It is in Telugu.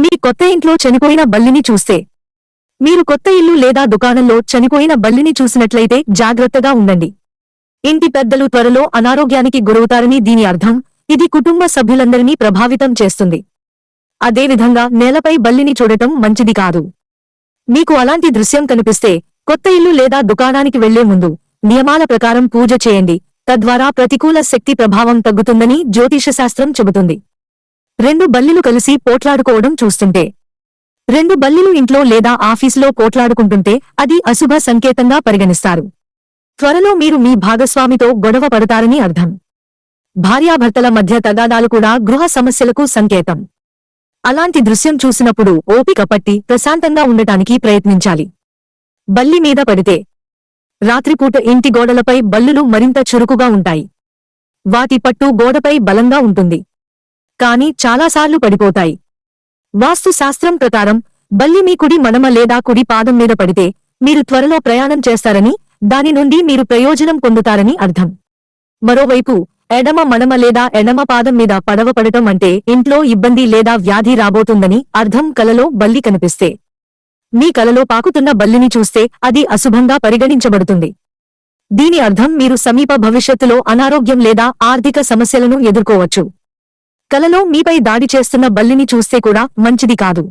మీ కొత్త ఇంట్లో చనిపోయిన బల్లిని చూస్తే, మీరు కొత్త ఇల్లు లేదా దుకాణంలో చనిపోయిన బల్లిని చూసినట్లయితే జాగ్రత్తగా ఉండండి. ఇంటి పెద్దలు త్వరలో అనారోగ్యానికి గురవుతారని దీని అర్థం. ఇది కుటుంబ సభ్యులందరినీ ప్రభావితం చేస్తుంది. అదేవిధంగా నేలపై బల్లిని చూడటం మంచిది కాదు. మీకు అలాంటి దృశ్యం కనిపిస్తే, కొత్త ఇల్లు లేదా దుకాణానికి వెళ్లే ముందు నియమాల ప్రకారం పూజ చేయండి. తద్వారా ప్రతికూల శక్తి ప్రభావం తగ్గుతుందని జ్యోతిషశాస్త్రం చెబుతుంది. 2 బల్లిలు కలిసి పోట్లాడుకోవడం చూస్తుంటే, 2 బల్లిలు ఇంట్లో లేదా ఆఫీసులో పోట్లాడుకుంటుంటే అది అశుభ సంకేతంగా పరిగణిస్తారు. త్వరలో మీరు మీ భాగస్వామితో గొడవ పడతారని అర్థం. భార్యాభర్తల మధ్య తగాదాలు కూడా గృహ సమస్యలకు సంకేతం. అలాంటి దృశ్యం చూసినప్పుడు ఓపిక పట్టి ప్రశాంతంగా ఉండటానికి ప్రయత్నించాలి. బల్లి మీద పడితే, రాత్రిపూట ఇంటి గోడలపై బల్లులు మరింత చురుకుగా ఉంటాయి. వాటి పట్టు గోడపై బలంగా ఉంటుంది. కానీ చాలాసార్లు పడిపోతాయి. వాస్తు శాస్త్రం ప్రకారం బల్లి మీ కుడి మడమ లేదా కుడి పాదం మీద పడితే మీరు త్వరలో ప్రయాణం చేస్తారని, దాని నుండి మీరు ప్రయోజనం పొందుతారని అర్థం. మరోవైపు ఎడమ మడమ లేదా ఎడమ పాదం మీద పడవ పడటం అంటే ఇంట్లో ఇబ్బంది లేదా వ్యాధి రాబోతుందని అర్థం. కలలో బల్లి కనిపిస్తే, మీ కలలో పాకుతున్న బల్లిని చూస్తే అది అశుభంగా పరిగణించబడుతుంది. దీని అర్థం మీరు సమీప భవిష్యత్తులో అనారోగ్యం లేదా ఆర్థిక సమస్యలను ఎదుర్కోవచ్చు. కలలో మీపై దాడి చేస్తున్న బల్లిని చూస్తే కూడా మంచిది కాదు.